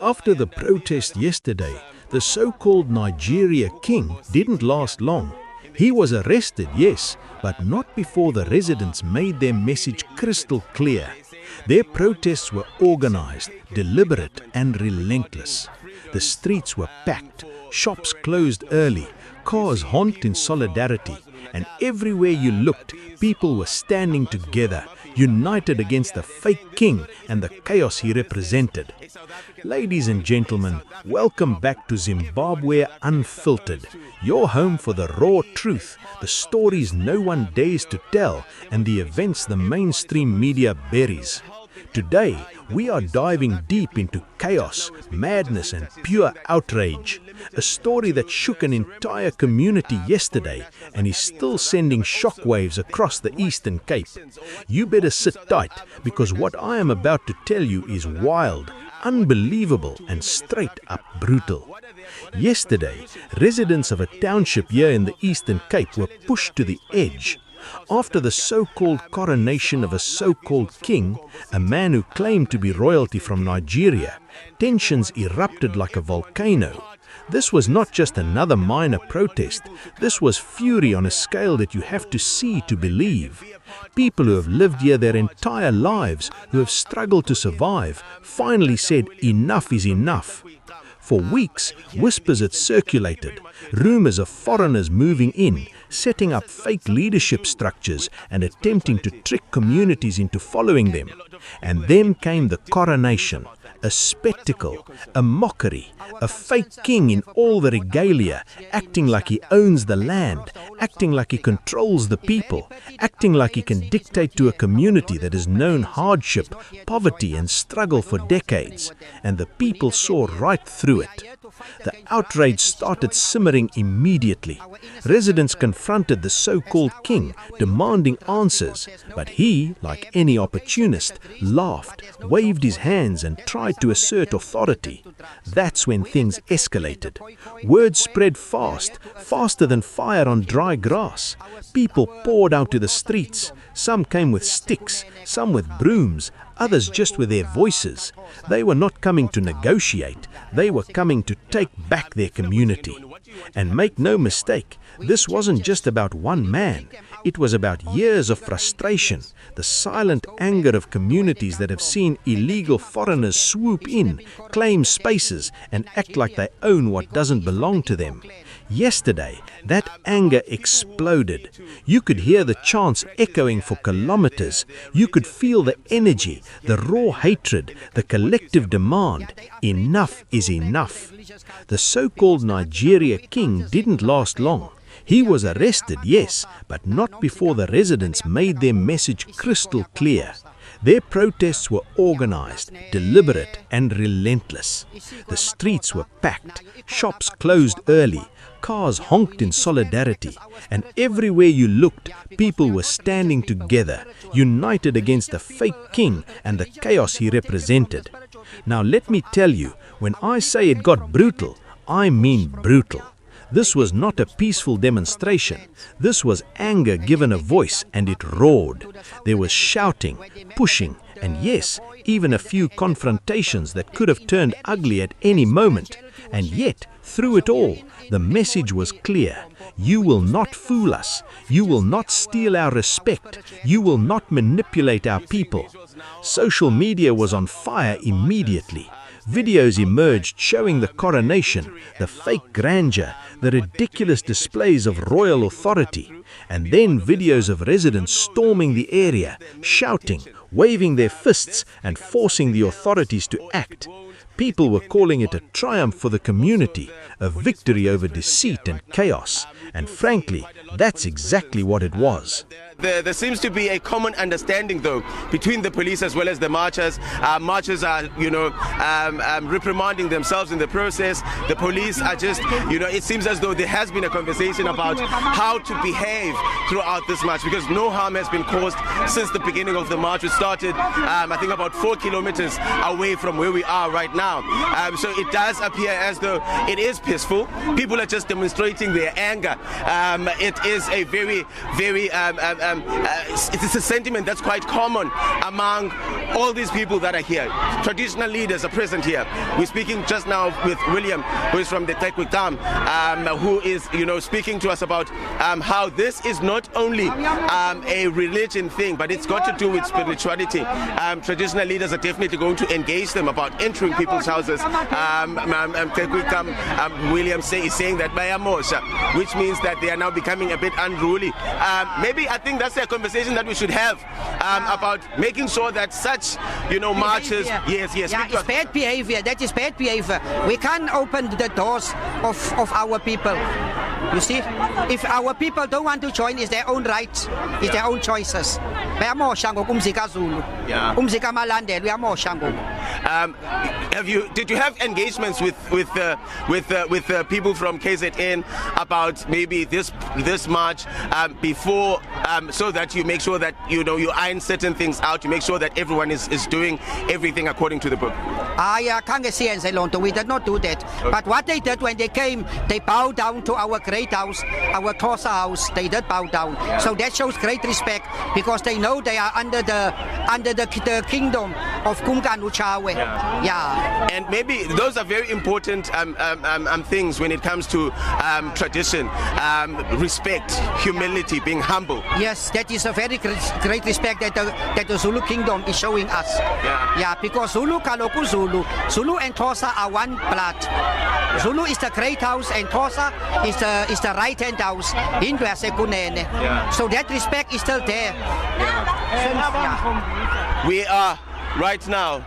After the protest yesterday, the so-called Nigeria king didn't last long. He was arrested, yes, but not before the residents made their message crystal clear. Their protests were organized, deliberate and relentless. The streets were packed, shops closed early, cars honked in solidarity, and everywhere you looked, people were standing together, united against the fake king and the chaos he represented. Ladies and gentlemen, welcome back to Zimbabwe Unfiltered, your home for the raw truth, the stories no one dares to tell, and the events the mainstream media buries. Today, we are diving deep into chaos, madness and pure outrage. A story that shook an entire community yesterday and is still sending shockwaves across the Eastern Cape. You better sit tight, because what I am about to tell you is wild, unbelievable and straight up brutal. Yesterday, residents of a township here in the Eastern Cape were pushed to the edge. After the so-called coronation of a so-called king, a man who claimed to be royalty from Nigeria, tensions erupted like a volcano. This was not just another minor protest. This was fury on a scale that you have to see to believe. People who have lived here their entire lives, who have struggled to survive, finally said enough is enough. For weeks, whispers had circulated, rumors of foreigners moving in, setting up fake leadership structures and attempting to trick communities into following them. And then came the coronation, a spectacle, a mockery, a fake king in all the regalia, acting like he owns the land, acting like he controls the people, acting like he can dictate to a community that has known hardship, poverty and struggle for decades. And the people saw right through it. The outrage started simmering immediately. Residents confronted the so-called king, demanding answers, but he, like any opportunist, laughed, waved his hands and tried to assert authority. That's when things escalated. Word spread fast, faster than fire on dry grass. People poured out to the streets. Some came with sticks, some with brooms, others just with their voices. They were not coming to negotiate, they were coming to take back their community. And make no mistake, this wasn't just about one man. It was about years of frustration, the silent anger of communities that have seen illegal foreigners swoop in, claim spaces, and act like they own what doesn't belong to them. Yesterday, that anger exploded. You could hear the chants echoing for kilometers. You could feel the energy, the raw hatred, the collective demand. Enough is enough. The so-called Nigeria king didn't last long. He was arrested, yes, but not before the residents made their message crystal clear. Their protests were organized, deliberate and relentless. The streets were packed, shops closed early, cars honked in solidarity, and everywhere you looked, people were standing together, united against the fake king and the chaos he represented. Now let me tell you, when I say it got brutal, I mean brutal. This was not a peaceful demonstration. This was anger given a voice, and it roared. There was shouting, pushing, and yes, even a few confrontations that could have turned ugly at any moment. And yet, through it all, the message was clear. You will not fool us. You will not steal our respect. You will not manipulate our people. Social media was on fire immediately. Videos emerged showing the coronation, the fake grandeur, the ridiculous displays of royal authority, and then videos of residents storming the area, shouting, waving their fists, and forcing the authorities to act. People were calling it a triumph for the community, a victory over deceit and chaos. And frankly, that's exactly what it was. There seems to be a common understanding, though, between the police as well as the marchers. Marchers are, reprimanding themselves in the process. The police are just, it seems as though there has been a conversation about how to behave throughout this march, because no harm has been caused since the beginning of the march. We started, I think, about 4 kilometers away from where we are right right now. So it does appear as though it is peaceful. People are just demonstrating their anger. It is a very, very, it's a sentiment that's quite common among all these people that are here. Traditional leaders are present here. We're speaking just now with William, who is from the Tekwikam, who is, speaking to us about how this is not only a religion thing, but it's got to do with spirituality. Traditional leaders are definitely going to engage them about entering people's houses. William is saying that bayamosha, which means that they are now becoming a bit unruly. Maybe I think that's a conversation that we should have about making sure that such, marches. Yes. Yeah, it's bad behavior. That is bad behavior. We can't open the doors of our people. You see, if our people don't want to join, it's their own rights, it's their own choices. Did you have engagements with people from KZN about maybe this march before, so that you make sure that you iron certain things out, you make sure that everyone is doing everything according to the book? We did not do that. Okay. But what they did when they came, they bowed down to our great house, our Xhosa house. They did bow down. Yeah. So that shows great respect, because they know they are under the kingdom of Kumkanu Chawe. Yeah. And maybe those are very important things when it comes to tradition, respect, humility, being humble. Yes, that is a very great respect that the Zulu kingdom is showing us. Yeah, because Zulu and Xhosa are one blood. Yeah. Zulu is the great house and Xhosa is the right hand house. Hindu Sekunene. So that respect is still there. We are right now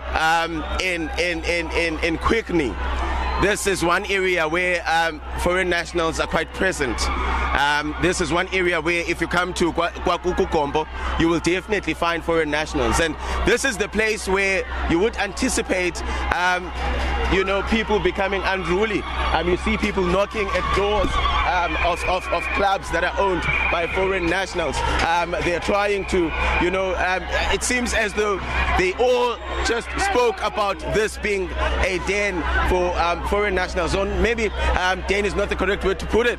in Quickney. This is one area where foreign nationals are quite present. This is one area where if you come to KwaKukukombo, you will definitely find foreign nationals. And this is the place where you would anticipate people becoming unruly. You see people knocking at doors of clubs that are owned by foreign nationals. They're trying to, it seems as though they all just spoke about this being a den for foreign nationals. Or maybe den is not the correct word to put it.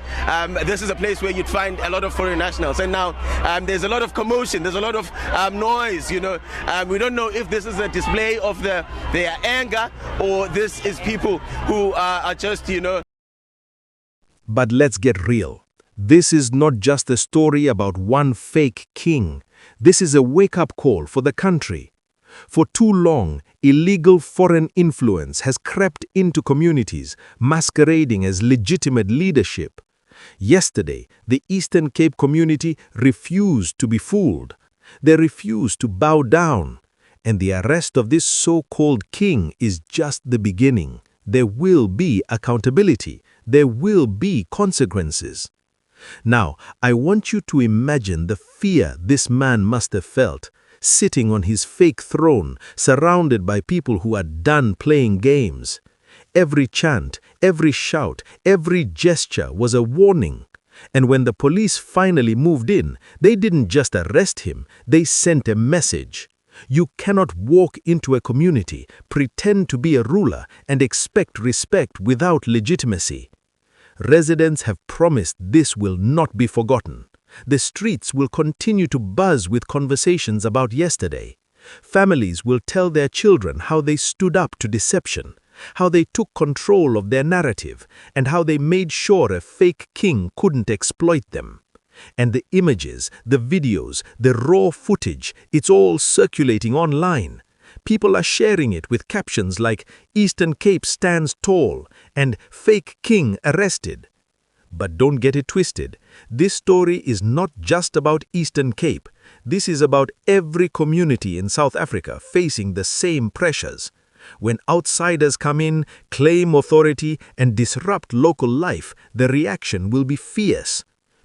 This is a place where you'd find a lot of foreign nationals. And now there's a lot of commotion, there's a lot of noise. We don't know if this is a display of their anger, or this is people who are just, But let's get real. This is not just a story about one fake king. This is a wake-up call for the country. For too long, illegal foreign influence has crept into communities, masquerading as legitimate leadership. Yesterday, the Eastern Cape community refused to be fooled. They refused to bow down. And the arrest of this so-called king is just the beginning. There will be accountability. There will be consequences. Now, I want you to imagine the fear this man must have felt, sitting on his fake throne, surrounded by people who are done playing games. Every chant, every shout, every gesture was a warning. And when the police finally moved in, they didn't just arrest him, they sent a message. You cannot walk into a community, pretend to be a ruler, and expect respect without legitimacy. Residents have promised this will not be forgotten. The streets will continue to buzz with conversations about yesterday. Families will tell their children how they stood up to deception, how they took control of their narrative, and how they made sure a fake king couldn't exploit them. And the images, the videos, the raw footage, it's all circulating online. People are sharing it with captions like "Eastern Cape stands tall" and "Fake King arrested." But don't get it twisted. This story is not just about Eastern Cape. This is about every community in South Africa facing the same pressures. When outsiders come in, claim authority, and disrupt local life, the reaction will be fierce.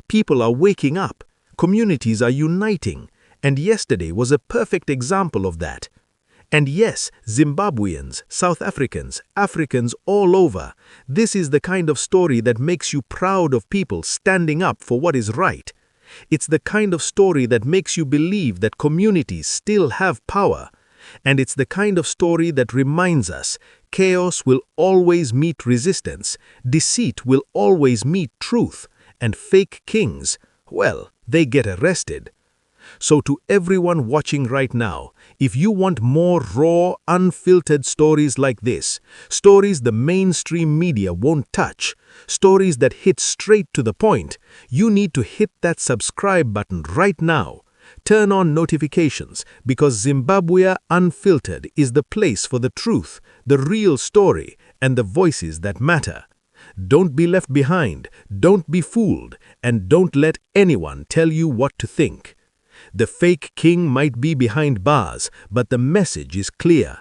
People are waking up. Communities are uniting. And yesterday was a perfect example of that. And yes, Zimbabweans, South Africans, Africans all over, this is the kind of story that makes you proud of people standing up for what is right. It's the kind of story that makes you believe that communities still have power. And it's the kind of story that reminds us chaos will always meet resistance, deceit will always meet truth, and fake kings, well, they get arrested. So to everyone watching right now, if you want more raw, unfiltered stories like this, stories the mainstream media won't touch, stories that hit straight to the point, you need to hit that subscribe button right now. Turn on notifications, because Zimbabwe Unfiltered is the place for the truth, the real story, and the voices that matter. Don't be left behind, don't be fooled, and don't let anyone tell you what to think. The fake king might be behind bars, but the message is clear.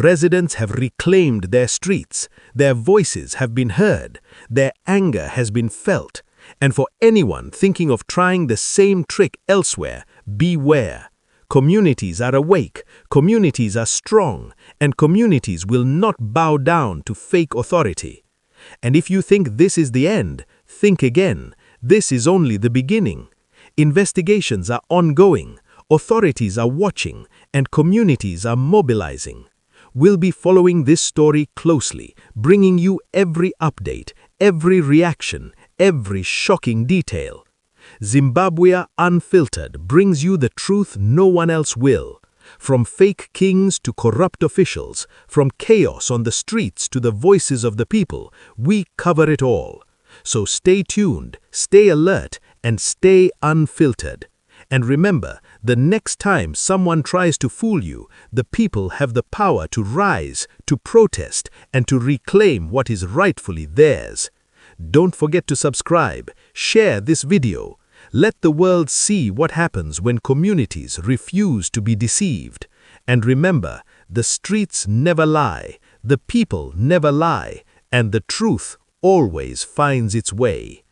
Residents have reclaimed their streets, their voices have been heard, their anger has been felt. And for anyone thinking of trying the same trick elsewhere, beware. Communities are awake, communities are strong, and communities will not bow down to fake authority. And if you think this is the end, think again. This is only the beginning. Investigations are ongoing, authorities are watching, and communities are mobilizing. We'll be following this story closely, bringing you every update, every reaction, every shocking detail. Zimbabwe Unfiltered brings you the truth no one else will. From fake kings to corrupt officials, from chaos on the streets to the voices of the people, we cover it all. So stay tuned, stay alert, and stay unfiltered. And remember, the next time someone tries to fool you, the people have the power to rise, to protest, and to reclaim what is rightfully theirs. Don't forget to subscribe, share this video. Let the world see what happens when communities refuse to be deceived. And remember, the streets never lie, the people never lie, and the truth always finds its way.